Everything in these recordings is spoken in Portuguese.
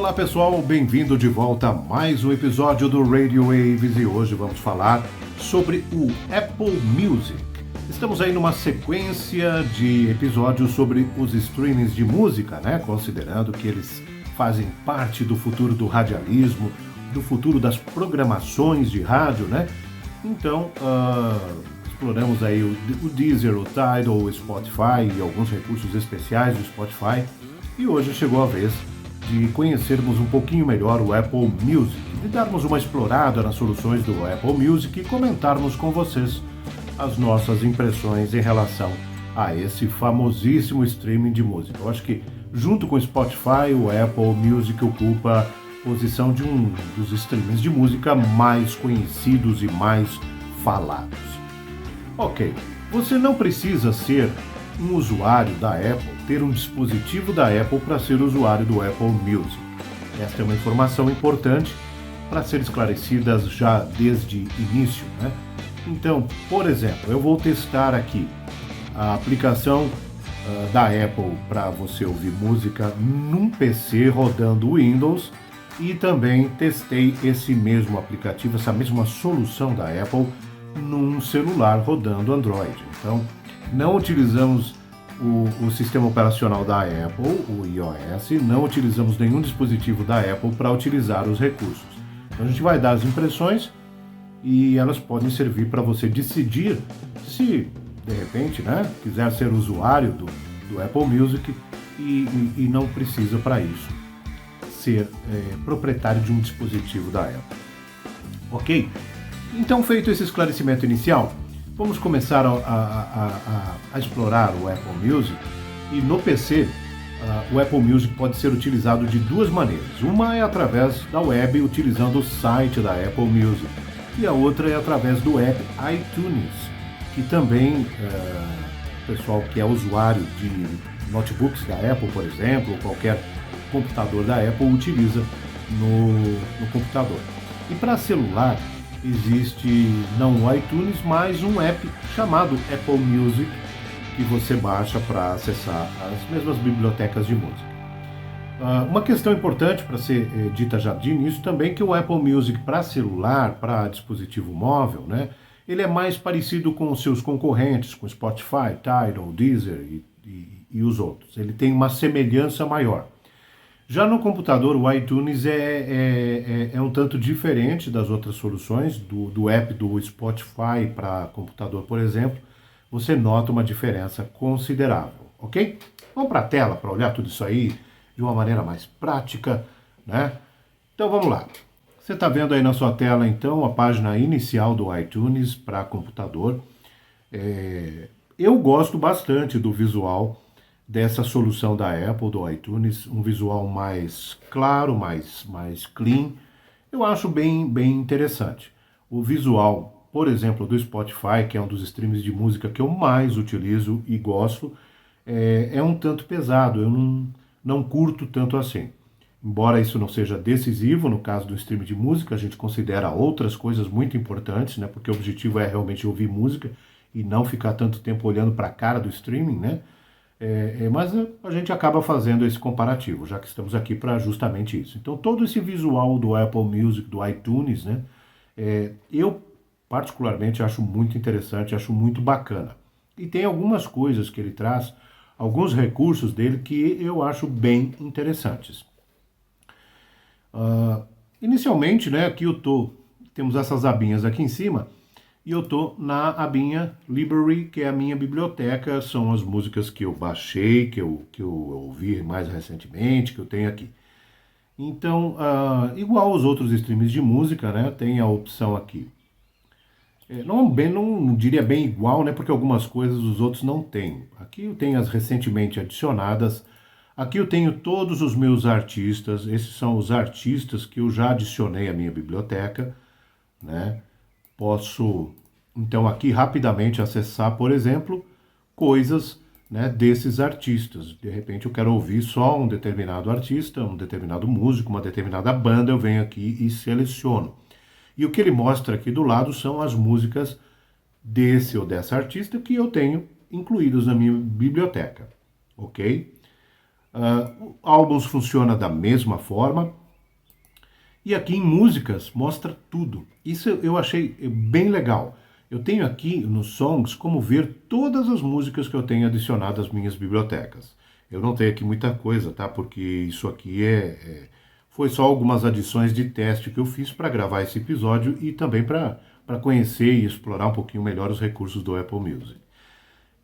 Olá pessoal, bem-vindo de volta a mais um episódio do Radio Waves e hoje vamos falar sobre o Apple Music. Estamos aí numa sequência de episódios sobre os streamings de música, né? Considerando que eles fazem parte do futuro do radialismo, do futuro das programações de rádio, né? Então, exploramos aí o Deezer, o Tidal, o Spotify e alguns recursos especiais do Spotify. E hoje chegou a vez de conhecermos um pouquinho melhor o Apple Music, de darmos uma explorada nas soluções do Apple Music e comentarmos com vocês as nossas impressões em relação a esse famosíssimo streaming de música. Eu acho que junto com o Spotify, o Apple Music ocupa a posição de um dos streamings de música mais conhecidos e mais falados. Ok, você não precisa ser um usuário da Apple, ter um dispositivo da Apple para ser usuário do Apple Music. Esta é uma informação importante para ser esclarecida já desde início, né? Então, por exemplo, eu vou testar aqui a aplicação da Apple para você ouvir música num PC rodando Windows e também testei esse mesmo aplicativo, essa mesma solução da Apple num celular rodando Android. Então, não utilizamos o sistema operacional da Apple, o iOS, não utilizamos nenhum dispositivo da Apple para utilizar os recursos. Então a gente vai dar as impressões e elas podem servir para você decidir se, de repente, né, quiser ser usuário do Apple Music e não precisa para isso ser proprietário de um dispositivo da Apple. Ok? Então, feito esse esclarecimento inicial, vamos começar a explorar o Apple Music e no PC o Apple Music pode ser utilizado de duas maneiras. Uma é através da web, utilizando o site da Apple Music, e a outra é através do app iTunes, que também o pessoal que é usuário de notebooks da Apple, por exemplo, ou qualquer computador da Apple utiliza no computador. E para celular, existe não o iTunes, mas um app chamado Apple Music que você baixa para acessar as mesmas bibliotecas de música. Uma questão importante para ser dita já de início também que o Apple Music para celular, para dispositivo móvel, né, ele é mais parecido com os seus concorrentes, com Spotify, Tidal, Deezer e os outros. Ele tem uma semelhança maior. Já no computador, o iTunes é um tanto diferente das outras soluções, do app do Spotify para computador, por exemplo. Você nota uma diferença considerável, ok? Vamos para a tela para olhar tudo isso aí de uma maneira mais prática, né? Então vamos lá. Você está vendo aí na sua tela, então, a página inicial do iTunes para computador. Eu gosto bastante do visual dessa solução da Apple, do iTunes, um visual mais claro, mais clean. Eu acho bem não o visual, por exemplo, do Spotify, que é um dos streams de música que eu mais utilizo e gosto, é um tanto pesado, eu não curto tanto assim. Embora isso não seja decisivo, no caso do stream de música, a gente considera outras coisas muito importantes, né? Porque o objetivo é realmente ouvir música e não ficar tanto tempo olhando para a cara do streaming, né? Mas a gente acaba fazendo esse comparativo, já que estamos aqui para justamente isso. Então, todo esse visual do Apple Music, do iTunes, né, eu particularmente acho muito interessante, acho muito bacana. E tem algumas coisas que ele traz, alguns recursos dele que eu acho bem interessantes. Inicialmente, né, aqui temos essas abinhas aqui em cima, e eu estou na abinha Library, que é a minha biblioteca, são as músicas que eu baixei, que eu ouvi mais recentemente, que eu tenho aqui. Então, igual aos outros streams de música, né, tem a opção aqui. Não diria bem igual, né, porque algumas coisas os outros não têm. Aqui eu tenho as recentemente adicionadas. Aqui eu tenho todos os meus artistas, esses são os artistas que eu já adicionei à minha biblioteca, né? Posso, então, aqui rapidamente acessar, por exemplo, coisas, né, desses artistas. De repente eu quero ouvir só um determinado artista, um determinado músico, uma determinada banda, eu venho aqui e seleciono. E o que ele mostra aqui do lado são as músicas desse ou dessa artista que eu tenho incluídos na minha biblioteca, ok? Álbuns funciona da mesma forma. E aqui em músicas mostra tudo. Isso eu achei bem legal. Eu tenho aqui nos Songs como ver todas as músicas que eu tenho adicionado às minhas bibliotecas. Eu não tenho aqui muita coisa, tá? Porque isso aqui foi só algumas adições de teste que eu fiz para gravar esse episódio e também para conhecer e explorar um pouquinho melhor os recursos do Apple Music.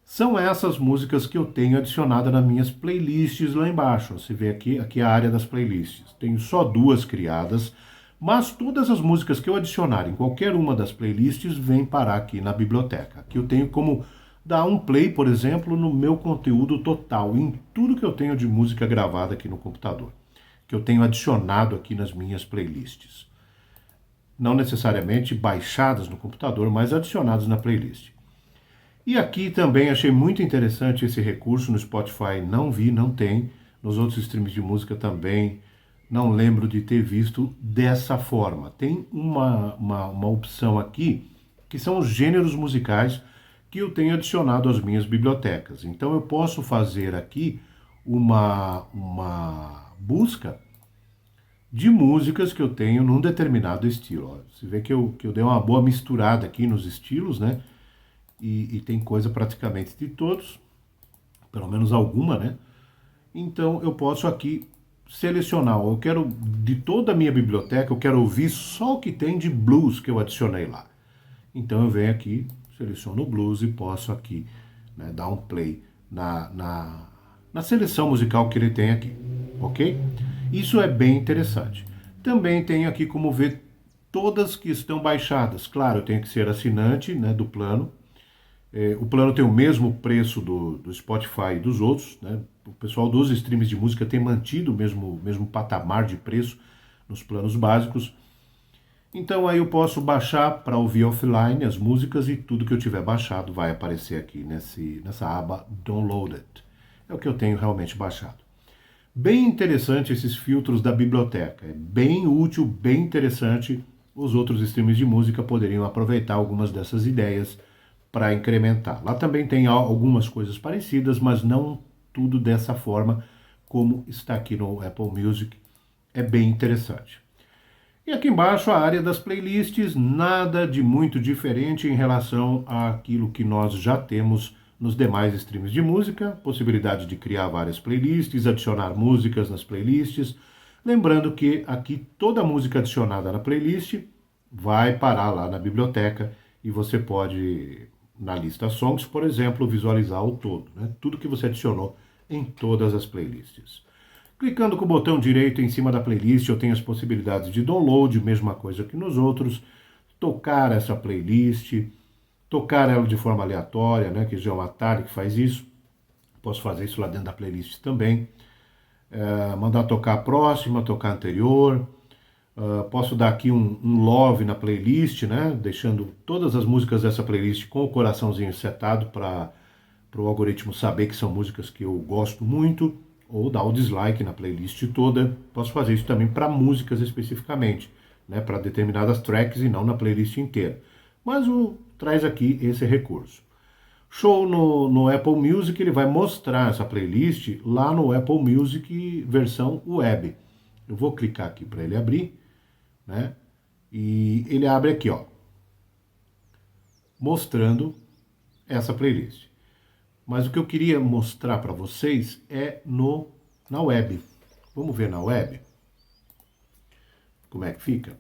São essas músicas que eu tenho adicionado nas minhas playlists lá embaixo. Você vê aqui a área das playlists. Tenho só 2 criadas, mas todas as músicas que eu adicionar em qualquer uma das playlists vêm parar aqui na biblioteca. Aqui eu tenho como dar um play, por exemplo, no meu conteúdo total, em tudo que eu tenho de música gravada aqui no computador, que eu tenho adicionado aqui nas minhas playlists. Não necessariamente baixadas no computador, mas adicionadas na playlist. E aqui também achei muito interessante esse recurso no Spotify, não tem. Nos outros streams de música também não lembro de ter visto dessa forma. Tem uma opção aqui que são os gêneros musicais que eu tenho adicionado às minhas bibliotecas. Então eu posso fazer aqui uma busca de músicas que eu tenho num determinado estilo. Você vê que eu dei uma boa misturada aqui nos estilos, né? E tem coisa praticamente de todos, pelo menos alguma, né? Então eu posso aqui selecionar, eu quero de toda a minha biblioteca, eu quero ouvir só o que tem de blues que eu adicionei lá. Então eu venho aqui, seleciono o blues e posso aqui, né, dar um play na seleção musical que ele tem aqui, ok? Isso é bem interessante. Também tenho aqui como ver todas que estão baixadas. Claro, eu tenho que ser assinante, né, do plano. O plano tem o mesmo preço do Spotify e dos outros, né? O pessoal dos streams de música tem mantido o mesmo patamar de preço nos planos básicos. Então aí eu posso baixar para ouvir offline as músicas e tudo que eu tiver baixado vai aparecer aqui nessa aba Downloaded. É o que eu tenho realmente baixado. Bem interessante esses filtros da biblioteca. É bem útil, bem interessante. Os outros streams de música poderiam aproveitar algumas dessas ideias para incrementar. Lá também tem algumas coisas parecidas, mas não tudo dessa forma como está aqui no Apple Music. É bem interessante. E aqui embaixo a área das playlists, nada de muito diferente em relação àquilo que nós já temos nos demais streams de música, possibilidade de criar várias playlists, adicionar músicas nas playlists. Lembrando que aqui toda música adicionada na playlist vai parar lá na biblioteca e você pode, na lista Songs, por exemplo, visualizar o todo, né? Tudo que você adicionou em todas as playlists. Clicando com o botão direito em cima da playlist, eu tenho as possibilidades de download, mesma coisa que nos outros, tocar essa playlist, tocar ela de forma aleatória, né, que já é o Atari que faz isso. Posso fazer isso lá dentro da playlist também. Mandar tocar a próxima, tocar a anterior. Posso dar aqui um love na playlist, né, deixando todas as músicas dessa playlist com o coraçãozinho setado para o algoritmo saber que são músicas que eu gosto muito, ou dar o dislike na playlist toda. Posso fazer isso também para músicas especificamente, né, para determinadas tracks e não na playlist inteira. Mas traz aqui esse recurso. Show no Apple Music, ele vai mostrar essa playlist lá no Apple Music versão web. Eu vou clicar aqui para ele abrir, né? E ele abre aqui, ó, mostrando essa playlist. Mas o que eu queria mostrar para vocês é na web. Vamos ver na web como é que fica?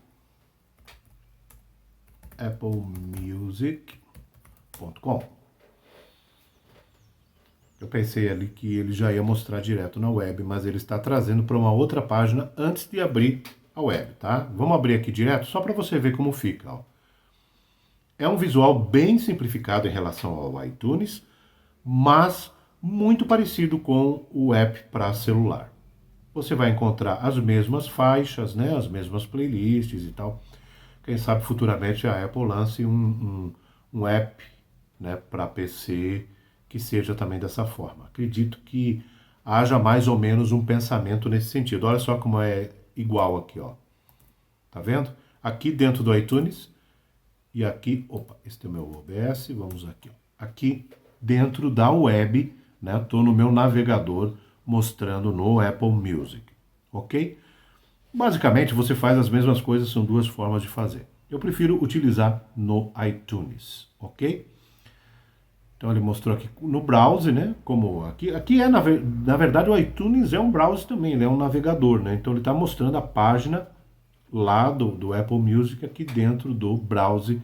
applemusic.com. Eu pensei ali que ele já ia mostrar direto na web, mas ele está trazendo para uma outra página antes de abrir a web, tá? Vamos abrir aqui direto só para você ver como fica, ó. É um visual bem simplificado em relação ao iTunes, mas muito parecido com o app para celular. Você vai encontrar as mesmas faixas, né, as mesmas playlists e tal. Quem sabe futuramente a Apple lance um app, né, para PC que seja também dessa forma. Acredito que haja mais ou menos um pensamento nesse sentido. Olha só como é igual aqui, ó. Tá vendo? Aqui dentro do iTunes e aqui, opa, esse é o meu OBS, vamos aqui, ó. Aqui dentro da web, né? Estou no meu navegador, mostrando no Apple Music, ok? Basicamente você faz as mesmas coisas, são duas formas de fazer. Eu prefiro utilizar no iTunes, ok? Então ele mostrou aqui no browser, né? Como aqui é na verdade o iTunes é um browser também, ele é um navegador, né? Então ele está mostrando a página lá do Apple Music aqui dentro do browser,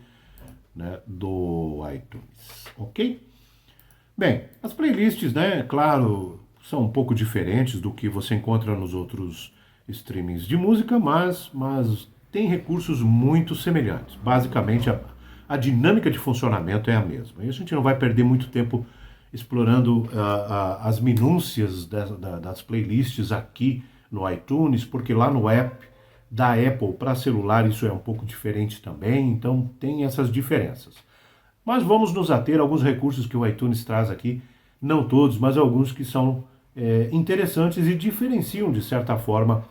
né, do iTunes, ok? Bem, as playlists, né? Claro, são um pouco diferentes do que você encontra nos outros streamings de música, mas tem recursos muito semelhantes. Basicamente a dinâmica de funcionamento é a mesma. E a gente não vai perder muito tempo explorando as minúcias das playlists aqui no iTunes, porque lá no app da Apple para celular isso é um pouco diferente também, então tem essas diferenças. Mas vamos nos ater a alguns recursos que o iTunes traz aqui, não todos, mas alguns que são interessantes e diferenciam de certa forma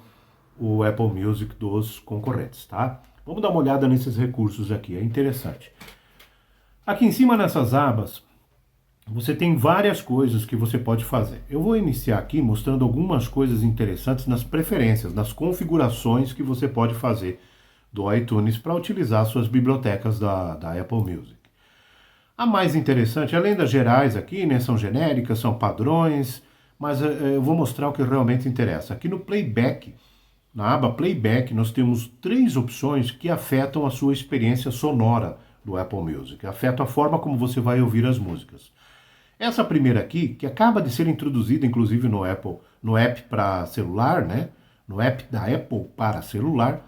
o Apple Music dos concorrentes, tá? Vamos dar uma olhada nesses recursos aqui, é interessante. Aqui em cima nessas abas, você tem várias coisas que você pode fazer. Eu vou iniciar aqui mostrando algumas coisas interessantes nas preferências, nas configurações que você pode fazer do iTunes para utilizar suas bibliotecas da Apple Music. A mais interessante, além das gerais aqui, né, são genéricas, são padrões, mas eu vou mostrar o que realmente interessa. Aqui no Playback, na aba Playback, nós temos 3 opções que afetam a sua experiência sonora do Apple Music, afetam a forma como você vai ouvir as músicas. Essa primeira aqui, que acaba de ser introduzida inclusive no app para celular, né? No app da Apple para celular,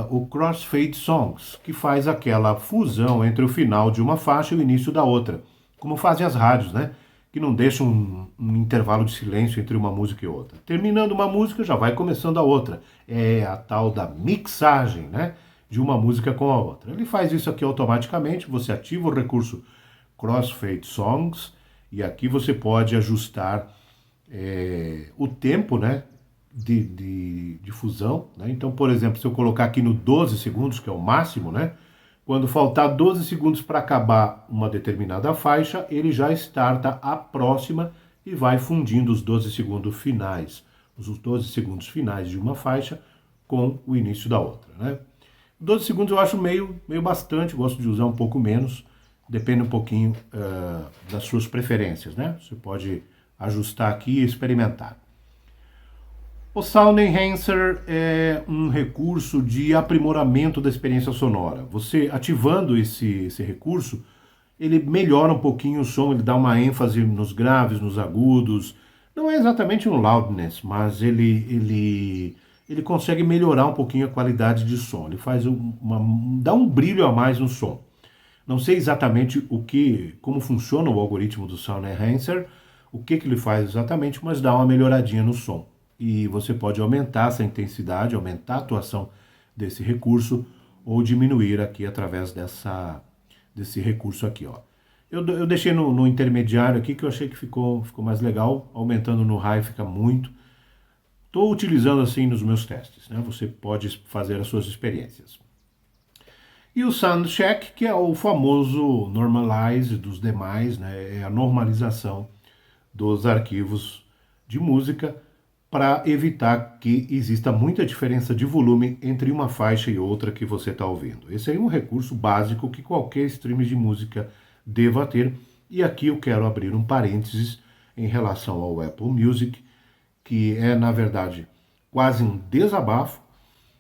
o Crossfade Songs, que faz aquela fusão entre o final de uma faixa e o início da outra, como fazem as rádios, né? Que não deixam um intervalo de silêncio entre uma música e outra. Terminando uma música, já vai começando a outra. É a tal da mixagem, né? De uma música com a outra. Ele faz isso aqui automaticamente, você ativa o recurso Crossfade Songs, e aqui você pode ajustar o tempo, né, de fusão. Né? Então, por exemplo, se eu colocar aqui no 12 segundos, que é o máximo, né, quando faltar 12 segundos para acabar uma determinada faixa, ele já starta a próxima e vai fundindo os 12 segundos finais. Os 12 segundos finais de uma faixa com o início da outra. Né? 12 segundos eu acho meio bastante, gosto de usar um pouco menos. Depende um pouquinho das suas preferências, né? Você pode ajustar aqui e experimentar. O Sound Enhancer é um recurso de aprimoramento da experiência sonora. Você ativando esse recurso, ele melhora um pouquinho o som, ele dá uma ênfase nos graves, nos agudos. Não é exatamente um loudness, mas ele consegue melhorar um pouquinho a qualidade de som. Ele faz dá um brilho a mais no som. Não sei exatamente como funciona o algoritmo do Sound Enhancer, o que ele faz exatamente, mas dá uma melhoradinha no som. E você pode aumentar essa intensidade, aumentar a atuação desse recurso ou diminuir aqui através desse recurso aqui, ó. Eu deixei no intermediário aqui que eu achei que ficou mais legal, aumentando no high fica muito. Estou utilizando assim nos meus testes, né? Você pode fazer as suas experiências. E o Soundcheck, que é o famoso normalize dos demais, né? É a normalização dos arquivos de música para evitar que exista muita diferença de volume entre uma faixa e outra que você está ouvindo. Esse é um recurso básico que qualquer stream de música deva ter. E aqui eu quero abrir um parênteses em relação ao Apple Music, que é, na verdade, quase um desabafo,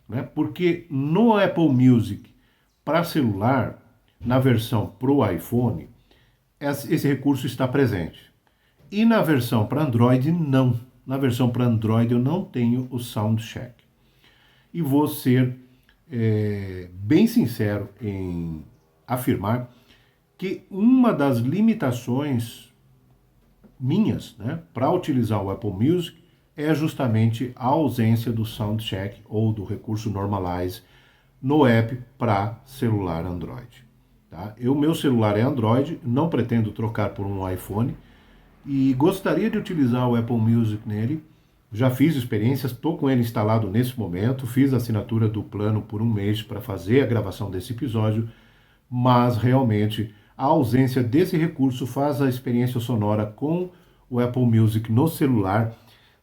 né? Porque no Apple Music para celular, na versão para o iPhone, esse recurso está presente. E na versão para Android, não. Na versão para Android eu não tenho o Soundcheck. E vou ser bem sincero em afirmar que uma das limitações minhas, né, para utilizar o Apple Music é justamente a ausência do Soundcheck ou do recurso Normalize no app para celular Android. Tá? Meu celular é Android, não pretendo trocar por um iPhone e gostaria de utilizar o Apple Music nele. Já fiz experiências, estou com ele instalado nesse momento, fiz a assinatura do plano por um mês para fazer a gravação desse episódio, mas realmente a ausência desse recurso faz a experiência sonora com o Apple Music no celular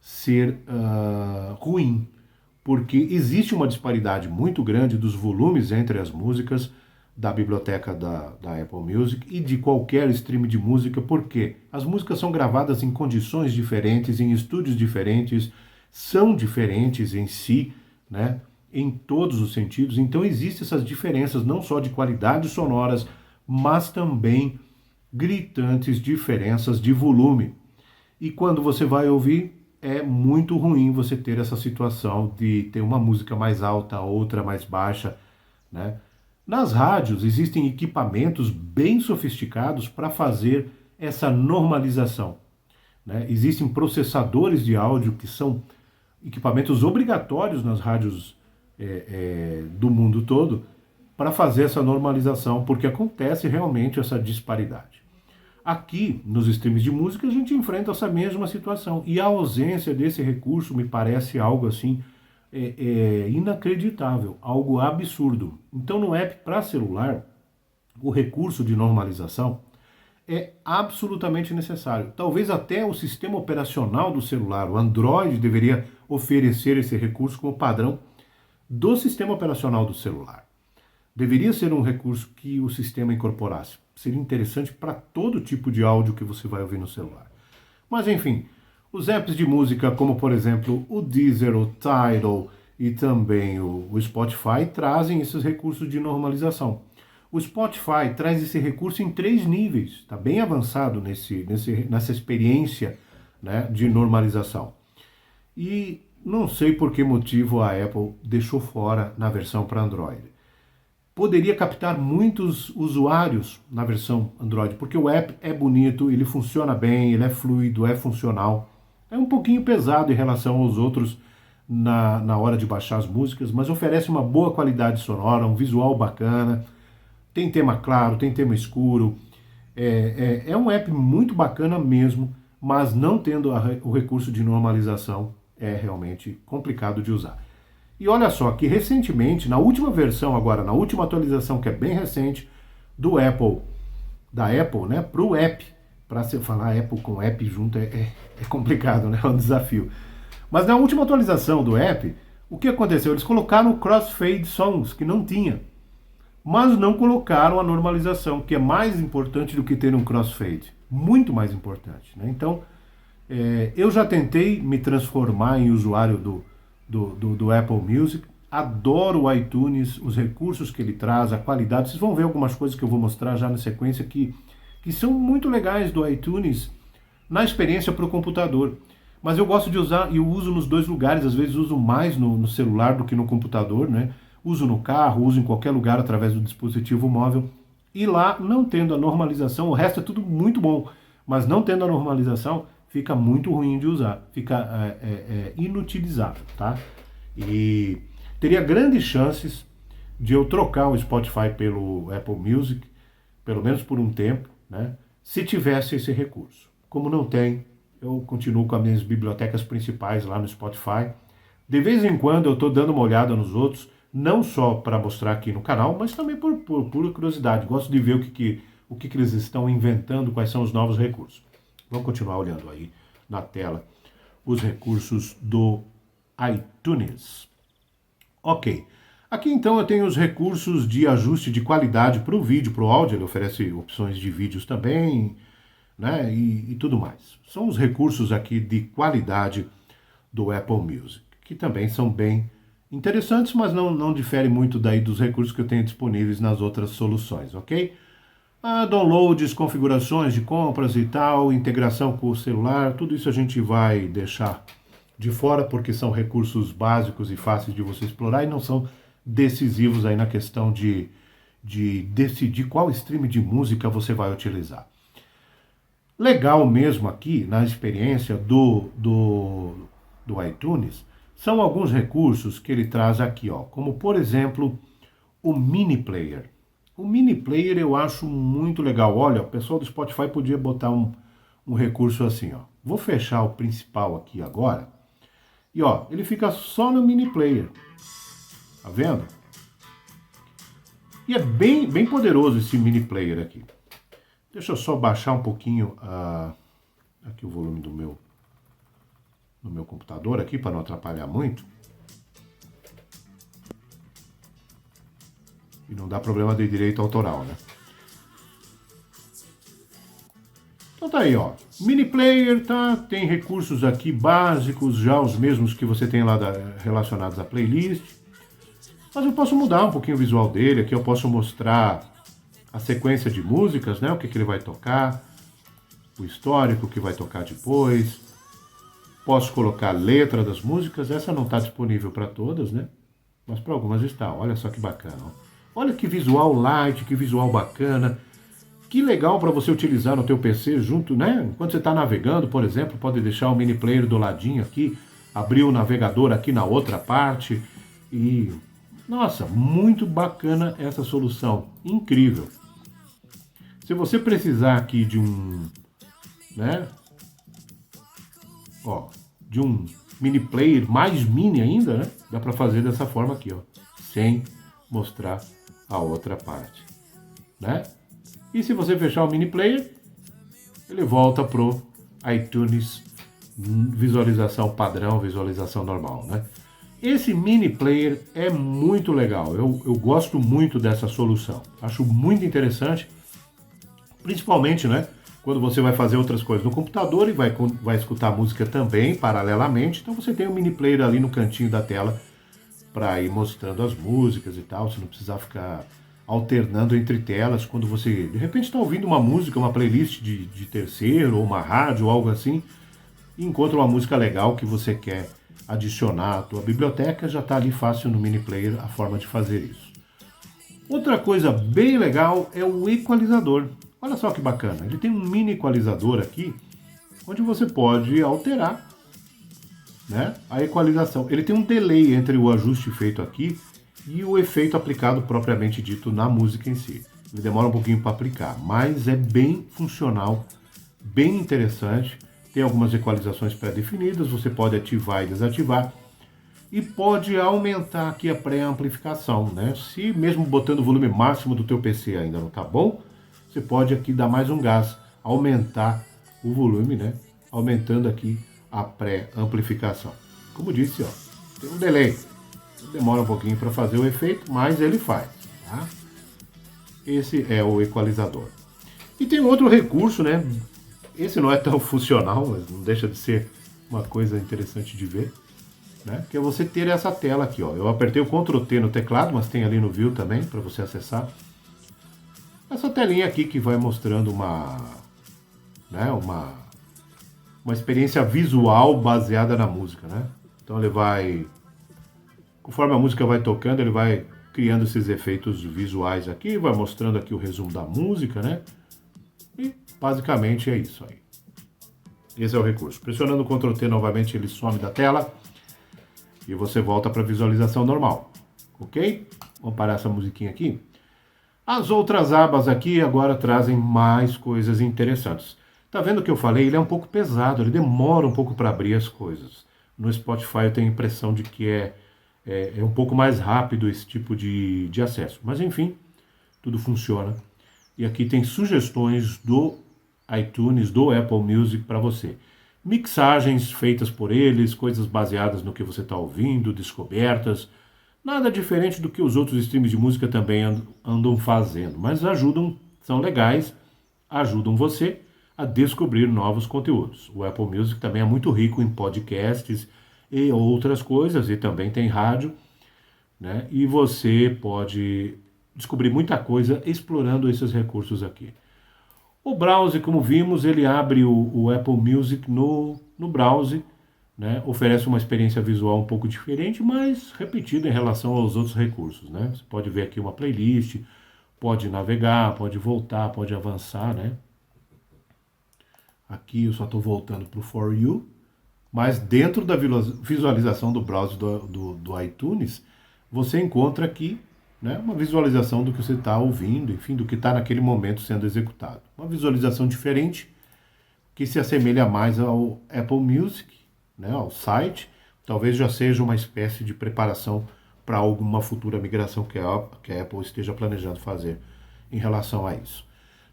ser ruim, porque existe uma disparidade muito grande dos volumes entre as músicas da biblioteca da Apple Music e de qualquer stream de música, porque as músicas são gravadas em condições diferentes, em estúdios diferentes, são diferentes em si, né, em todos os sentidos. Então existem essas diferenças não só de qualidades sonoras, mas também gritantes diferenças de volume. E quando você vai ouvir, é muito ruim você ter essa situação de ter uma música mais alta, outra mais baixa, né? Nas rádios existem equipamentos bem sofisticados para fazer essa normalização, né? Existem processadores de áudio que são equipamentos obrigatórios nas rádios do mundo todo para fazer essa normalização, porque acontece realmente essa disparidade. Aqui, nos streams de música, a gente enfrenta essa mesma situação. E a ausência desse recurso me parece algo assim inacreditável, algo absurdo. Então, no app para celular, o recurso de normalização é absolutamente necessário. Talvez até o sistema operacional do celular, o Android, deveria oferecer esse recurso como padrão do sistema operacional do celular. Deveria ser um recurso que o sistema incorporasse. Seria interessante para todo tipo de áudio que você vai ouvir no celular. Mas enfim, os apps de música, como por exemplo o Deezer, o Tidal e também o Spotify, trazem esses recursos de normalização. O Spotify traz esse recurso em 3 níveis, está bem avançado nessa experiência, né, de normalização. E não sei por que motivo a Apple deixou fora na versão para Android. Poderia captar muitos usuários na versão Android, porque o app é bonito, ele funciona bem, ele é fluido, é funcional. É um pouquinho pesado em relação aos outros na hora de baixar as músicas, mas oferece uma boa qualidade sonora, um visual bacana, tem tema claro, tem tema escuro. É um app muito bacana mesmo, mas não tendo o recurso de normalização é realmente complicado de usar. E olha só que recentemente, na última versão agora, na última atualização que é bem recente, da Apple, né, para o app, para você falar Apple com app junto é complicado, né, é um desafio. Mas na última atualização do app, o que aconteceu? Eles colocaram o Crossfade Songs, que não tinha, mas não colocaram a normalização, que é mais importante do que ter um crossfade, muito mais importante, né? Então, eu já tentei me transformar em usuário do Apple Music, adoro o iTunes, os recursos que ele traz, a qualidade. Vocês vão ver algumas coisas que eu vou mostrar já na sequência que são muito legais do iTunes na experiência para o computador. Mas eu gosto de usar e eu uso nos dois lugares, às vezes uso mais no celular do que no computador, né? Uso no carro, uso em qualquer lugar através do dispositivo móvel. E lá, não tendo a normalização, o resto é tudo muito bom, mas não tendo a normalização, fica muito ruim de usar, fica inutilizável, tá? E teria grandes chances de eu trocar o Spotify pelo Apple Music, pelo menos por um tempo, né? Se tivesse esse recurso. Como não tem, eu continuo com as minhas bibliotecas principais lá no Spotify. De vez em quando eu estou dando uma olhada nos outros, não só para mostrar aqui no canal, mas também por pura curiosidade. Gosto de ver o que eles estão inventando, quais são os novos recursos. Vamos continuar olhando aí na tela os recursos do iTunes. Ok. Aqui então eu tenho os recursos de ajuste de qualidade para o vídeo, para o áudio. Ele oferece opções de vídeos também, né, e tudo mais. São os recursos aqui de qualidade do Apple Music, que também são bem interessantes, mas não diferem muito daí dos recursos que eu tenho disponíveis nas outras soluções, ok? Downloads, configurações de compras e tal, integração com o celular, tudo isso a gente vai deixar de fora porque são recursos básicos e fáceis de você explorar e não são decisivos aí na questão de decidir qual stream de música você vai utilizar. Legal mesmo aqui na experiência do iTunes são alguns recursos que ele traz aqui, ó, como por exemplo o Mini Player. O Mini Player eu acho muito legal. Olha, o pessoal do Spotify podia botar um recurso assim, ó. Vou fechar o principal aqui agora. E ó, ele fica só no Mini Player. Tá vendo? E é bem poderoso esse Mini Player aqui. Deixa eu só baixar um pouquinho aqui o volume do meu no meu computador aqui, para não atrapalhar muito. E não dá problema de direito autoral, né? Então tá aí, ó. Mini player, tá? Tem recursos aqui básicos, já os mesmos que você tem lá relacionados à playlist. Mas eu posso mudar um pouquinho o visual dele. Aqui eu posso mostrar a sequência de músicas, né? O que ele vai tocar, o histórico que vai tocar depois. Posso colocar a letra das músicas. Essa não está disponível para todas, né? Mas para algumas está. Olha só que bacana, ó. Olha que visual light, que visual bacana. Que legal para você utilizar no teu PC junto, né? Enquanto você está navegando, por exemplo, pode deixar o mini player do ladinho aqui, abrir o navegador aqui na outra parte e... Nossa, muito bacana essa solução, incrível. Se você precisar aqui de um, né? Ó, de um mini player mais mini ainda, né? Dá para fazer dessa forma aqui, ó, sem mostrar a outra parte, né? E se você fechar o mini player, ele volta pro iTunes, visualização padrão, visualização normal, né? Esse mini player é muito legal, eu gosto muito dessa solução, acho muito interessante, principalmente, né, quando você vai fazer outras coisas no computador e vai escutar música também, paralelamente, então você tem um mini player ali no cantinho da tela para ir mostrando as músicas e tal, você não precisar ficar alternando entre telas, quando você de repente está ouvindo uma música, uma playlist de terceiro, ou uma rádio, ou algo assim, e encontra uma música legal que você quer adicionar à tua biblioteca, já está ali fácil no mini player a forma de fazer isso. Outra coisa bem legal é o equalizador. Olha só que bacana, ele tem um mini equalizador aqui, onde você pode alterar, né, a equalização. Ele tem um delay entre o ajuste feito aqui e o efeito aplicado propriamente dito na música em si. Ele demora um pouquinho para aplicar, mas é bem funcional, bem interessante. Tem algumas equalizações pré-definidas, você pode ativar e desativar. E pode aumentar aqui a pré-amplificação, né? Se mesmo botando o volume máximo do teu PC ainda não tá bom, você pode aqui dar mais um gás, aumentar o volume, né? Aumentando aqui a pré-amplificação. Como disse, ó, tem um delay. Demora um pouquinho para fazer o efeito, mas ele faz, tá? Esse é o equalizador. E tem outro recurso, né? Esse não é tão funcional, mas não deixa de ser uma coisa interessante de ver, né? Que é você ter essa tela aqui, ó. Eu apertei o Ctrl T no teclado, mas tem ali no View também para você acessar. Essa telinha aqui que vai mostrando né, uma experiência visual baseada na música, né? Então ele vai, conforme a música vai tocando, ele vai criando esses efeitos visuais aqui, vai mostrando aqui o resumo da música, né? E basicamente é isso aí. Esse é o recurso. Pressionando o Ctrl T novamente, ele some da tela e você volta para a visualização normal, ok? Vamos parar essa musiquinha aqui. As outras abas aqui agora trazem mais coisas interessantes. Tá vendo o que eu falei? Ele é um pouco pesado, ele demora um pouco para abrir as coisas. No Spotify eu tenho a impressão de que é um pouco mais rápido esse tipo de acesso. Mas enfim, tudo funciona. E aqui tem sugestões do iTunes, do Apple Music para você. Mixagens feitas por eles, coisas baseadas no que você está ouvindo, descobertas. Nada diferente do que os outros streams de música também andam fazendo. Mas ajudam, são legais, ajudam você a descobrir novos conteúdos. O Apple Music também é muito rico em podcasts e outras coisas, e também tem rádio, né? E você pode descobrir muita coisa explorando esses recursos aqui. O browser, como vimos, ele abre o Apple Music no browser, né? Oferece uma experiência visual um pouco diferente, mas repetida em relação aos outros recursos, né? Você pode ver aqui uma playlist, pode navegar, pode voltar, pode avançar, né? Aqui eu só estou voltando para o For You, mas dentro da visualização do browser do iTunes, você encontra aqui, né, uma visualização do que você está ouvindo, enfim, do que está naquele momento sendo executado. Uma visualização diferente, que se assemelha mais ao Apple Music, né, ao site, talvez já seja uma espécie de preparação para alguma futura migração que a Apple esteja planejando fazer em relação a isso.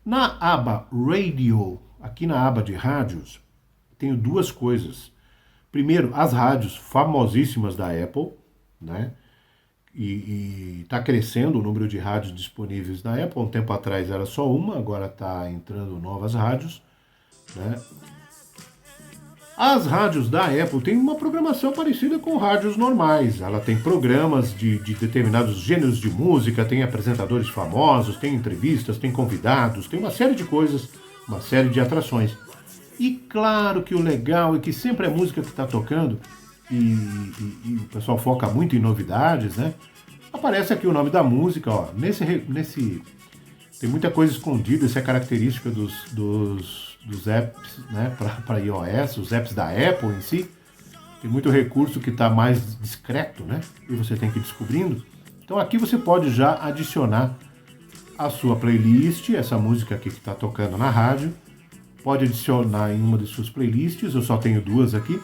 Na aba Radio, aqui na aba de rádios, tenho duas coisas. Primeiro, as rádios famosíssimas da Apple, né? E está crescendo o número de rádios disponíveis na Apple. Um tempo atrás era só uma, agora está entrando novas rádios, né? As rádios da Apple têm uma programação parecida com rádios normais. Ela tem programas de determinados gêneros de música, tem apresentadores famosos, tem entrevistas, tem convidados, tem uma série de coisas, uma série de atrações. E claro que o legal é que sempre é música que está tocando, e o pessoal foca muito em novidades, né? Aparece aqui o nome da música, ó. Nesse tem muita coisa escondida, isso é característica dos apps, né, para iOS, os apps da Apple em si. Tem muito recurso que está mais discreto, né? E você tem que ir descobrindo. Então aqui você pode já adicionar a sua playlist, essa música aqui que está tocando na rádio. Pode adicionar em uma de suas playlists, eu só tenho duas aqui.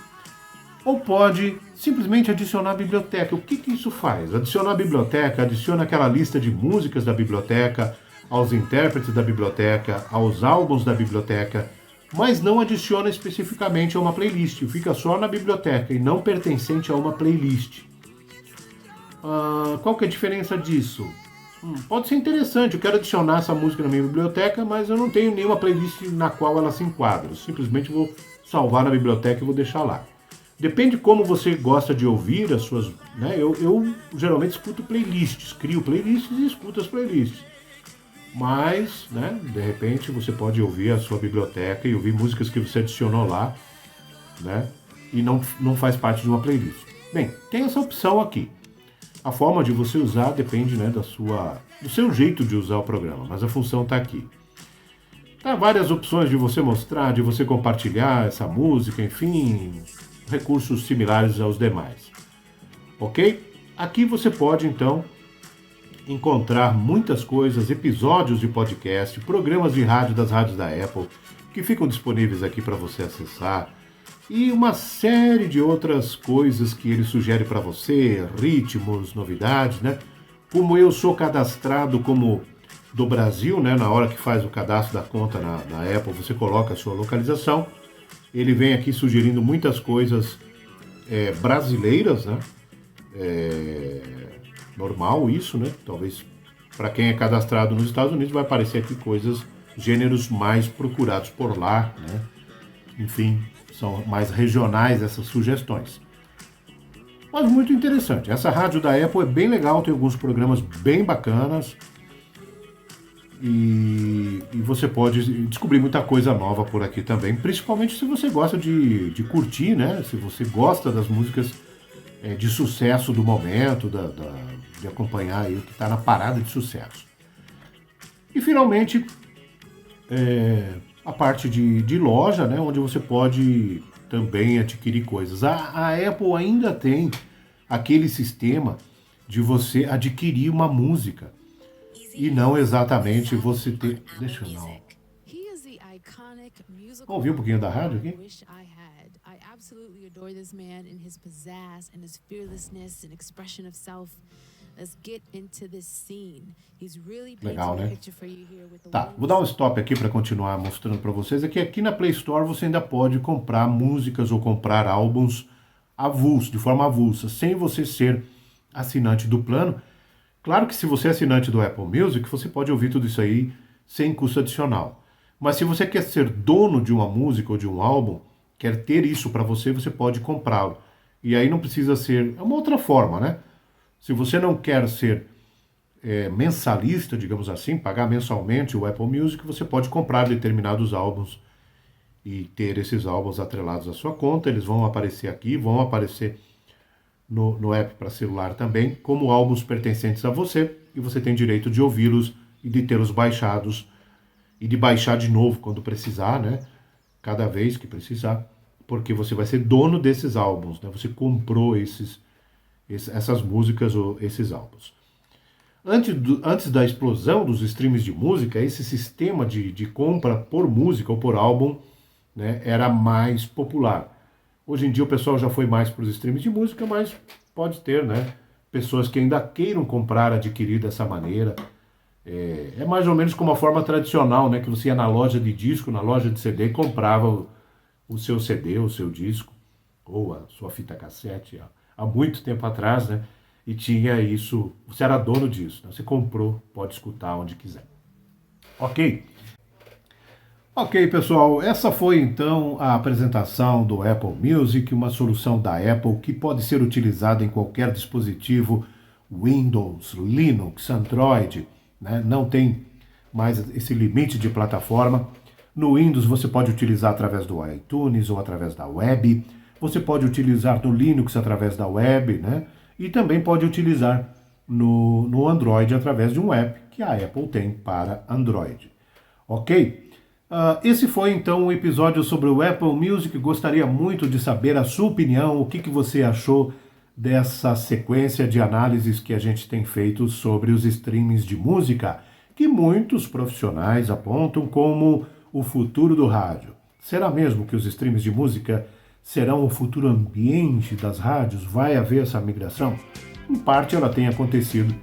Ou pode simplesmente adicionar a biblioteca. O que isso faz? Adicionar a biblioteca, adiciona aquela lista de músicas da biblioteca, aos intérpretes da biblioteca, aos álbuns da biblioteca, mas não adiciona especificamente a uma playlist. Fica só na biblioteca e não pertencente a uma playlist. Qual que é a diferença disso? Pode ser interessante, eu quero adicionar essa música na minha biblioteca, mas eu não tenho nenhuma playlist na qual ela se enquadra. Eu simplesmente vou salvar na biblioteca e vou deixar lá. Depende como você gosta de ouvir as suas... Né? Eu geralmente escuto playlists, crio playlists e escuto as playlists. Mas, né, de repente, você pode ouvir a sua biblioteca e ouvir músicas que você adicionou lá, né, e não faz parte de uma playlist. Bem, tem essa opção aqui. A forma de você usar depende, né, do seu jeito de usar o programa, mas a função está aqui. Tá várias opções de você mostrar, de você compartilhar essa música, enfim, recursos similares aos demais. Ok? Aqui você pode, então, encontrar muitas coisas, episódios de podcast, programas de rádio das rádios da Apple, que ficam disponíveis aqui para você acessar, e uma série de outras coisas que ele sugere para você, ritmos, novidades, né? Como eu sou cadastrado como do Brasil, né? Na hora que faz o cadastro da conta na Apple, você coloca a sua localização. Ele vem aqui sugerindo muitas coisas brasileiras, né? Normal isso, né? Talvez para quem é cadastrado nos Estados Unidos vai aparecer aqui coisas, gêneros mais procurados por lá, né? Enfim, são mais regionais essas sugestões. Mas muito interessante. Essa rádio da Apple é bem legal, tem alguns programas bem bacanas. E você pode descobrir muita coisa nova por aqui também, principalmente se você gosta de curtir, né? Se você gosta das músicas de sucesso do momento, de acompanhar aí o que está na parada de sucesso. E finalmente, a parte de loja, né? Onde você pode também adquirir coisas. A Apple ainda tem aquele sistema de você adquirir uma música. E não exatamente você ter... Deixa eu não... Vamos ouvir um pouquinho da rádio aqui? Legal, né? Tá, vou dar um stop aqui para continuar mostrando para vocês. Aqui na Play Store você ainda pode comprar músicas ou comprar álbuns avulsos, de forma avulsa, sem você ser assinante do plano. Claro que se você é assinante do Apple Music, você pode ouvir tudo isso aí sem custo adicional. Mas se você quer ser dono de uma música ou de um álbum, quer ter isso para você, você pode comprá-lo. E aí não precisa ser... É uma outra forma, né? Se você não quer ser mensalista, digamos assim, pagar mensalmente o Apple Music, você pode comprar determinados álbuns e ter esses álbuns atrelados à sua conta. Eles vão aparecer aqui, vão aparecer no app para celular também, como álbuns pertencentes a você, e você tem direito de ouvi-los e de tê-los baixados e de baixar de novo quando precisar, né? Cada vez que precisar, porque você vai ser dono desses álbuns, né? Você comprou essas músicas ou esses álbuns. Antes da explosão dos streams de música, esse sistema de compra por música ou por álbum, né, era mais popular. Hoje em dia o pessoal já foi mais para os streams de música, mas pode ter, né, pessoas que ainda queiram comprar, adquirir dessa maneira. É mais ou menos como a forma tradicional, né, que você ia na loja de disco, na loja de CD e comprava o seu CD, o seu disco. ou a sua fita cassete há muito tempo atrás, né? E tinha isso, você era dono disso, né? Você comprou, pode escutar onde quiser. Ok? Ok, pessoal, essa foi então a apresentação do Apple Music, uma solução da Apple que pode ser utilizada em qualquer dispositivo Windows, Linux, Android, né? Não tem mais esse limite de plataforma. No Windows você pode utilizar através do iTunes ou através da web, você pode utilizar no Linux através da web, né? E também pode utilizar no Android através de um app que a Apple tem para Android. Ok? Esse foi então o episódio sobre o Apple Music. Gostaria muito de saber a sua opinião, o que você achou dessa sequência de análises que a gente tem feito sobre os streamings de música, que muitos profissionais apontam como o futuro do rádio. Será mesmo que os streams de música serão o futuro ambiente das rádios? Vai haver essa migração? Em parte ela tem acontecido,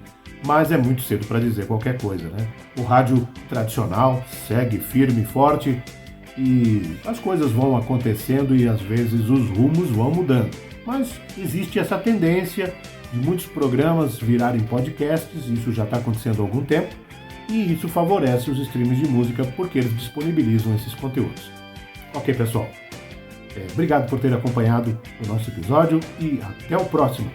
mas é muito cedo para dizer qualquer coisa, né? O rádio tradicional segue firme e forte e as coisas vão acontecendo e às vezes os rumos vão mudando. Mas existe essa tendência de muitos programas virarem podcasts, isso já está acontecendo há algum tempo, e isso favorece os streams de música porque eles disponibilizam esses conteúdos. Ok, pessoal? Obrigado por ter acompanhado o nosso episódio e até o próximo!